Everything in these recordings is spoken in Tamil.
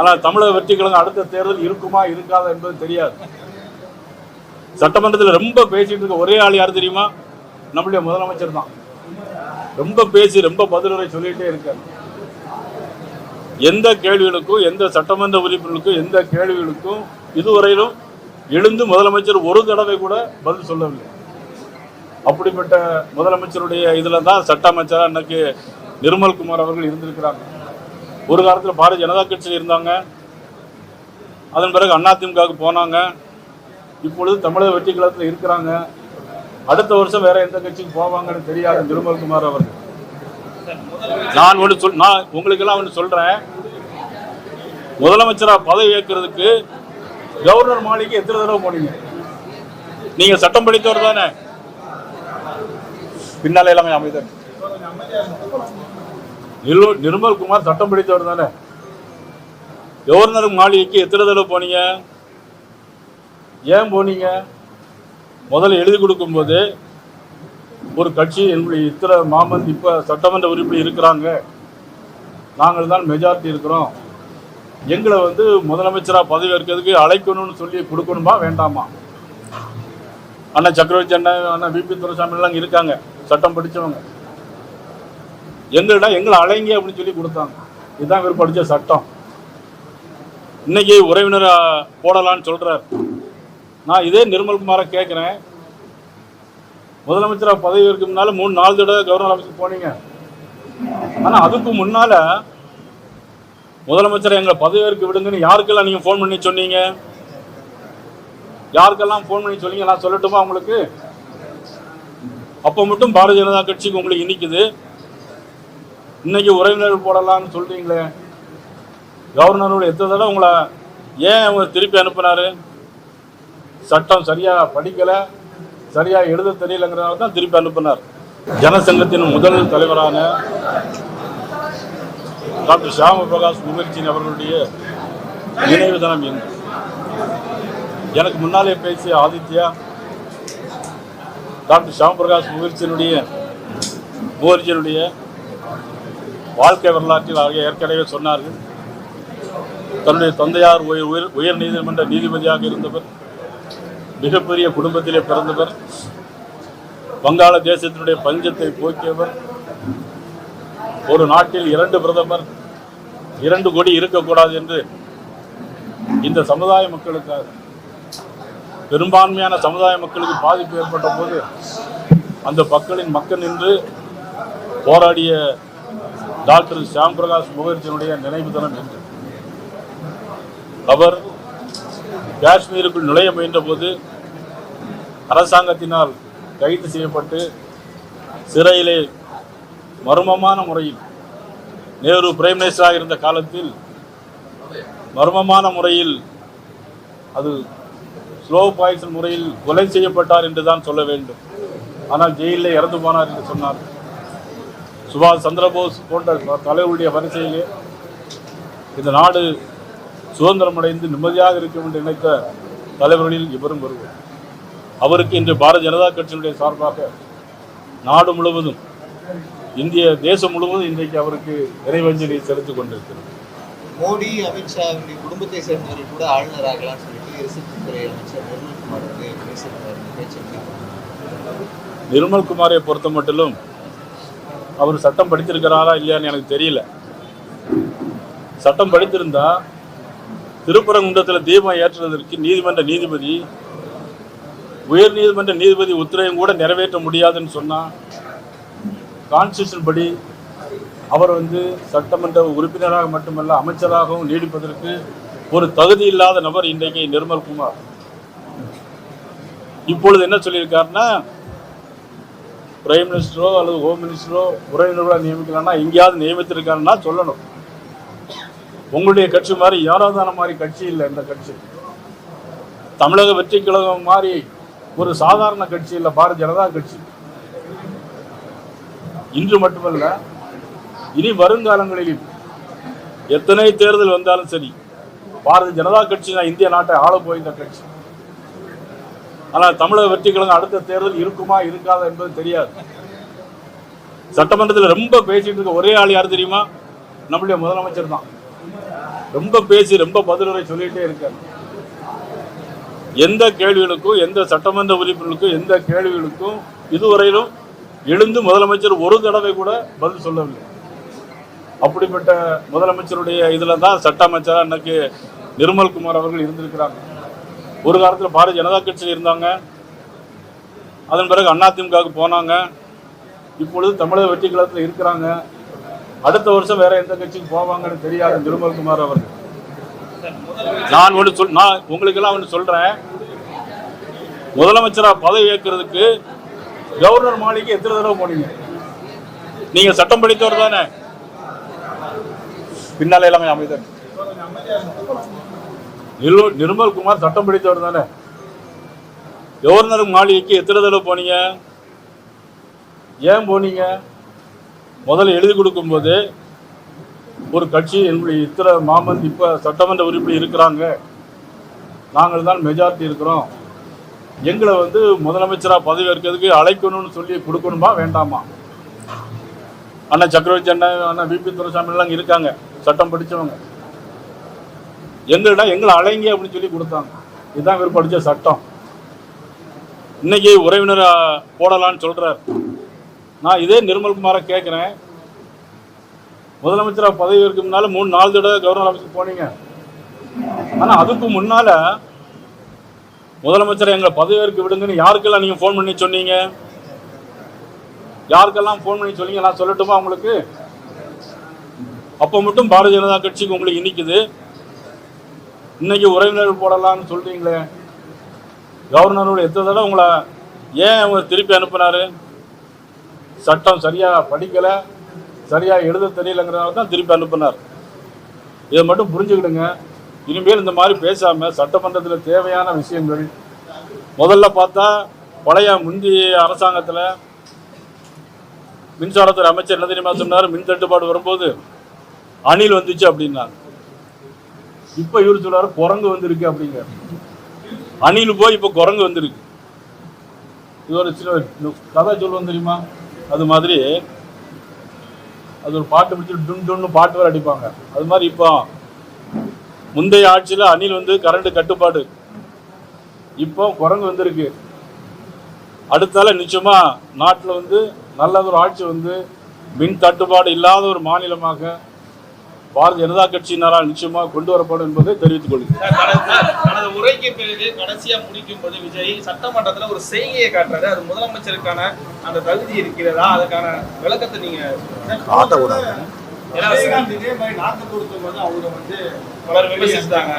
ஆனால் தமிழக வெற்றி கழகம் அடுத்த தேர்தல் இருக்குமா இருக்காதா என்பது தெரியாது. சட்டமன்றத்தில் ரொம்ப பேசிட்டு இருக்க ஒரே ஆள் யார் தெரியுமா? நம்முடைய முதலமைச்சர் தான். ரொம்ப பேசி ரொம்ப பதிலுரை சொல்லிட்டே இருக்காரு. எந்த கேள்விகளுக்கும் எந்த சட்டமன்ற உறுப்பினர்களுக்கும் எந்த கேள்விகளுக்கும் இதுவரையிலும் எழுந்து முதலமைச்சர் ஒரு தடவை கூட பதில் சொல்லவில்லை. அப்படிப்பட்ட முதலமைச்சருடைய இதுல தான் சட்ட அமைச்சராக இன்னைக்கு நிர்மல்குமார் அவர்கள் இருந்திருக்கிறாங்க. ஒரு காலத்தில் பாரதிய ஜனதா கட்சியில் இருந்தாங்க, அதன் பிறகு அதிமுகவுக்கு போனாங்க, இப்பொழுது தமிழக வெற்றி கழகத்தில் இருக்கிறாங்க. அடுத்த வருஷம் வேற எந்த கட்சிக்கு போவாங்கன்னு தெரியாது நிர்மல்குமார் அவர்கள். நான் உங்களுக்கெல்லாம் ஒன்று சொல்றேன், முதலமைச்சரா பதவி ஏற்கிறதுக்கு கவர்னர் மாளிகை எத்தனை தடவை போனீங்க? நீங்க சட்டம் படித்தவர் தானே? பின்னால எல்லாமே அமைதர் நிர்மல்குமார் சட்டம் படித்தவர் தானே? கவர்னர் மாளிகைக்கு எத்தனை தடவை போனீங்க? ஏன் போனீங்க? முதல்ல எழுதி கொடுக்கும் போது ஒரு கட்சி என்னுடைய இத்தனை மாமன் இப்ப சட்டமன்ற உறுப்பினர் இருக்கிறாங்க, நாங்கள் தான் மெஜாரிட்டி இருக்கிறோம், எங்களை முதலமைச்சராக பதவி ஏற்கிறதுக்கு அழைக்கணும்னு சொல்லி கொடுக்கணுமா வேண்டாமா? அண்ணன் சக்கரவர்த்தி அண்ணன் விபி துரைசாமி எல்லாம் இருக்காங்க, சட்டம் படித்தவங்க. எங்களை அழைங்க அப்படின்னு சொல்லி கொடுத்தாங்க. இதுதான் இவர் படித்த சட்டம். இன்னைக்கு உறவினரை போடலான்னு சொல்றார். நான் இதே நிர்மல்குமாரை கேட்குறேன், முதலமைச்சராக பதவி ஏற்க முன்னால 3-4 தடவை கவர்னர் ஆஃபீஸுக்கு போனீங்க. ஆனால் அதுக்கு முன்னால முதலமைச்சரை எங்களை பதவி ஏற்க விடுங்கன்னு யாருக்கெல்லாம் நீங்க ஃபோன் பண்ணி சொன்னீங்க? யாருக்கெல்லாம் ஃபோன் பண்ணி சொன்னீங்க? நான் சொல்லட்டுமா உங்களுக்கு? அப்போ மட்டும் பாரதிய ஜனதா கட்சிக்கு உங்களுக்கு இனிக்குது, இன்னைக்கு உறவினர் போடலாம்னு சொல்றீங்களே. கவர்னரோட எத்தனை தடவை உங்களை ஏன் அவங்க திருப்பி அனுப்புனாரு? சட்டம் சரியா படிக்கல, சரியா எழுத தெரியலங்கிறதால தான் திருப்பி அனுப்பினார். ஜனசங்கத்தின் முதல் தலைவரான டாக்டர் ஷியாம பிரகாஷ் முகர்ஜி அவர்களுடைய நினைவு தினம் என்று எனக்கு முன்னாலே பேசிய ஆதித்யா டாக்டர் ஷியாம பிரகாஷ் முகர்ஜியினுடைய வாழ்க்கை வரலாற்றில் ஏற்கனவே சொன்னார்கள். தன்னுடைய தந்தையார் உயர் நீதிமன்ற நீதிபதியாக இருந்தவர், மிகப்பெரிய குடும்பத்திலே பிறந்தவர், வங்காள தேசத்தினுடைய பஞ்சத்தை போக்கியவர், ஒரு நாட்டில் 2 பிரதமர் 2 கோடி இருக்கக்கூடாது என்று இந்த சமுதாய மக்களுக்காக, பெரும்பான்மையான சமுதாய மக்களுக்கு பாதிப்பு ஏற்பட்ட போது அந்த மக்கள் நின்று போராடிய டாக்டர் ஷியாம் பிரகாஷ் முகர்ஜியினுடைய நினைவு தினம் என்று. அவர் காஷ்மீருக்குள் நுழைய முயன்ற போது அரசாங்கத்தினால் கைது செய்யப்பட்டு சிறையிலே மர்மமான முறையில், நேரு பிரைம் மினிஸ்டராக இருந்த காலத்தில் மர்மமான முறையில், அது ஸ்லோ பாய்சன் முறையில் கொலை செய்யப்பட்டார் என்று தான் சொல்ல வேண்டும். ஆனால் ஜெயிலில் இறந்து போனார் என்று சொன்னார். சுபாஷ் சந்திரபோஸ் போன்ற தலைவருடைய வரிசையிலே இந்த நாடு சுதந்திரம் அடைந்து நிம்மதியாக இருக்கும் என்று நினைத்த தலைவர்களில் இவரும் வருவார். அவருக்கு இன்று பாரதிய ஜனதா கட்சியினுடைய சார்பாக நாடு முழுவதும், இந்திய தேசம் முழுவதும் இன்றைக்கு அவருக்கு இறைவஞ்சலி செலுத்திக் கொண்டிருக்கிறது. மோடி, அமித்ஷா குடும்பத்தை சேர்ந்தவர்கள் கூட ஆளுநர் ஆகலாம் சொல்லிட்டு எரிசக்தித்துறை அமைச்சர் நிர்மல்குமார் பேசியிருக்காரு. நிர்மல்குமாரை பொறுத்த மட்டிலும் அவர் சட்டம் படித்திருக்கிறாரா இல்லையான்னு எனக்கு தெரியல. சட்டம் படித்திருந்தா திருப்பரங்குன்றத்தில் தீபம் ஏற்றுவதற்கு உயர் நீதிமன்ற நீதிபதி உத்தரவையும் கூட நிறைவேற்ற முடியாதுன்னு சொன்னா, கான்ஸ்டியூஷன் படி அவர் சட்டமன்ற உறுப்பினராக மட்டுமல்ல அமைச்சராகவும் நீடிப்பதற்கு ஒரு தகுதி இல்லாத நபர் இன்றைக்கு நிர்மல்குமார். இப்பொழுது என்ன சொல்லியிருக்காருன்னா, பிரைம் மினிஸ்டரோ அல்லது ஹோம் மினிஸ்டரோ உறவினர்களோ நியமிக்கலாம்னா எங்கேயாவது நியமித்திருக்காருன்னா சொல்லணும். உங்களுடைய கட்சி மாதிரி யாராவது மாதிரி கட்சி இல்லை. இந்த கட்சி தமிழக வெற்றி கழகம் மாதிரி ஒரு சாதாரண கட்சி இல்லை பாரதிய ஜனதா கட்சி. இன்று மட்டுமல்ல, இனி வருங்காலங்களில் எத்தனை தேர்தல் வந்தாலும் சரி, பாரதிய ஜனதா கட்சி தான் இந்திய நாட்டை ஆள போகின்ற கட்சி. ஆனால் தமிழக வெற்றி கழகம் அடுத்த தேர்தல் இருக்குமா இருக்காதா என்பது தெரியாது. சட்டமன்றத்தில் ரொம்ப பேசிட்டு இருக்க ஒரே ஆள் யார் தெரியுமா? நம்முடைய முதலமைச்சர் தான். ரொம்ப பேசி ரொம்ப பதிலுரை சொல்லிட்டே இருக்காரு. எந்த கேள்விகளுக்கும் எந்த சட்டமன்ற உறுப்பினர்களுக்கும் எந்த கேள்விகளுக்கும் இதுவரையிலும் எழுந்து முதலமைச்சர் ஒரு தடவை கூட பதில் சொல்லவில்லை. அப்படிப்பட்ட முதலமைச்சருடைய இதில் தான் சட்ட அமைச்சராக இன்னைக்கு நிர்மல்குமார் அவர்கள் இருந்திருக்கிறாங்க. ஒரு காலத்தில் பாரதிய ஜனதா கட்சியில் இருந்தாங்க, அதன் பிறகு அதிமுகவுக்கு போனாங்க, இப்பொழுது தமிழக வெற்றி கழகத்தில் இருக்கிறாங்க. அடுத்த வருஷம் வேற எந்த கட்சிக்கு போவாங்கன்னு தெரியாத நிர்மல்குமார் அவர்கள். நான் உங்களுக்கெல்லாம் ஒன்று சொல்றேன், முதலமைச்சராக பதவி ஏற்கிறதுக்கு கவர்னர் மாளிகை எத்தனை தடவை போனீங்க? நீங்க சட்டம் படித்தவர் தானே? பின்னால எல்லாமே அமைதியாக. நிர்மல்குமார் சட்டம் படித்தவர் தானே? கவர்னர் மாளிகைக்கு எத்தனை தடவை போனீங்க? ஏன் போனீங்க? முதல்ல எழுதி கொடுக்கும் போது ஒரு கட்சி என்னுடைய இத்தனை மாமன் இப்ப சட்டமன்ற உறுப்பினர் இருக்கிறாங்க, நாங்கள் தான் மெஜாரிட்டி இருக்கிறோம், எங்களை முதலமைச்சராக பதவி ஏற்கிறதுக்கு அழைக்கணும்னு சொல்லி கொடுக்கணுமா வேண்டாமா? அண்ணா சக்கரவர்த்தி அண்ணன், அண்ணா விபி துரைசாமி எல்லாம் இருக்காங்க, சட்டம் படித்தவங்க. எங்களை அழைங்க அப்படின்னு சொல்லி கொடுத்தாங்க. இதுதான் இவர் படித்த சட்டம். இன்னைக்கு உறவினரை போடலான்னு சொல்றார். நான் இதே நிர்மல்குமாரை கேட்குறேன், முதலமைச்சராக பதவி ஏற்க முன்னால 3-4 தடவை கவர்னர் ஆஃபீஸுக்கு போனீங்க. ஆனால் அதுக்கு முன்னால முதலமைச்சரை எங்களை பதவி ஏற்க விடுங்கன்னு யாருக்கெல்லாம் நீங்கள் ஃபோன் பண்ணி சொன்னீங்க? யாருக்கெல்லாம் ஃபோன் பண்ணி சொன்னீங்க? நான் சொல்லட்டுமா உங்களுக்கு? அப்போ மட்டும் பாரதிய ஜனதா கட்சிக்கு உங்களுக்கு இனிக்குது. இன்னைக்கு உறவினர் போடலாம்னு சொல்றீங்களே, கவர்னரோட எத்தனை தடவை உங்களை ஏன் அவங்க திருப்பி அனுப்புனாரு? சட்டம் சரியா படிக்கல, சரியா எழுத தெரியலங்கிறதால தான் திருப்பி அனுப்புனார். இதை மட்டும் புரிஞ்சுக்கிடுங்க. இனிமேல் இந்த மாதிரி பேசாம சட்டமன்றத்தில் தேவையான விஷயங்கள், முதல்ல பார்த்தா பழைய முந்தைய அரசாங்கத்தில் மின்சாரத்துறை அமைச்சர் என்ன தெரியுமா சொன்னார்? மின் தட்டுப்பாடு வரும்போது அணில் வந்துச்சு அப்படின்னா, இப்ப இவர் சொல்றாரு குரங்கு வந்திருக்கு அப்படிங்க. அணில் போய் இப்ப குரங்கு வந்திருக்கு. இது ஒரு சின்ன கதை சொல்லுவோம் தெரியுமா? அது மாதிரி அது ஒரு பாட்டு பிடிச்சி டுன் டுன்னு பாட்டு வேறு அடிப்பாங்க. அது மாதிரி இப்போ முந்தைய ஆட்சியில் அணில் கரண்ட் கட்டுப்பாடு, இப்போ குரங்கு வந்திருக்கு. அடுத்தால நிச்சயமா நாட்டில் நல்ல ஒரு ஆட்சி மின் தட்டுப்பாடு இல்லாத ஒரு மாநிலமாக பாரதிய ஜனதா கட்சியினரால் நிச்சயமாக கொண்டு வரப்படும் என்பதை தெரிவித்துக் கொள்கிறேன். தனது உரைக்கு பிறகு கடைசியா முடிக்கும் போது விஜய் சட்டமன்றத்தில் ஒரு செய்கையை காட்டுறாரு. அது முதலமைச்சருக்கான அந்த தகுதி இருக்கிறதா, அதுக்கான விளக்கத்தை நீங்க பலர் விமர்சித்தாங்க.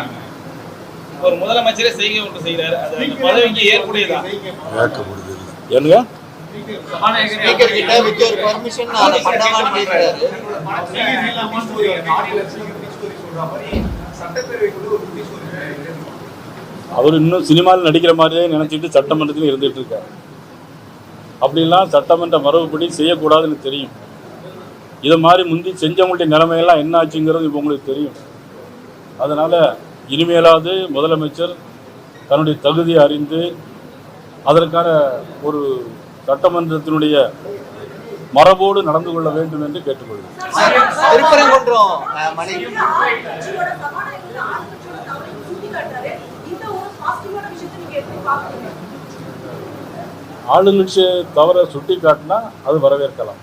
ஒரு முதலமைச்சரே செய்கை ஒன்று செய்யறாரு, அது அந்த பதவிக்கு ஏற்புடையதா? என்னங்க அவர் இன்னும் சினிமாவில் நடிக்கிற மாதிரியே நினைச்சிட்டு சட்டமன்றத்தில் இருந்துட்டு இருக்காரு. அப்படிலாம் சட்டமன்ற மரபுப்படி செய்யக்கூடாதுன்னு தெரியும். இதை மாதிரி முந்தி செஞ்சவங்களுடைய நிலைமையெல்லாம் என்ன ஆச்சுங்கிறது இப்போ உங்களுக்கு தெரியும். அதனால இனிமேலாவது முதலமைச்சர் தன்னுடைய தகுதியை அறிந்து அதற்கான ஒரு சட்டமன்றத்தினுடைய மரபோடு நடந்து கொள்ள வேண்டும் என்று கேட்டுக்கொள்கிறேன். ஆளுங்கட்சியை தவற சுட்டி காட்டினா அது வரவேற்கலாம்.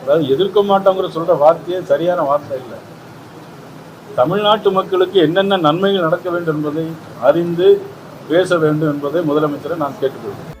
அதாவது எதிர்க்க மாட்டோங்கிற சொல்ற வார்த்தையே சரியான வார்த்தை இல்லை. தமிழ்நாட்டு மக்களுக்கு என்னென்ன நன்மைகள் நடக்க வேண்டும் என்பதை அறிந்து பேச வேண்டும் என்பதை முதலமைச்சரை நான் கேட்டுக்கொள்கிறேன்.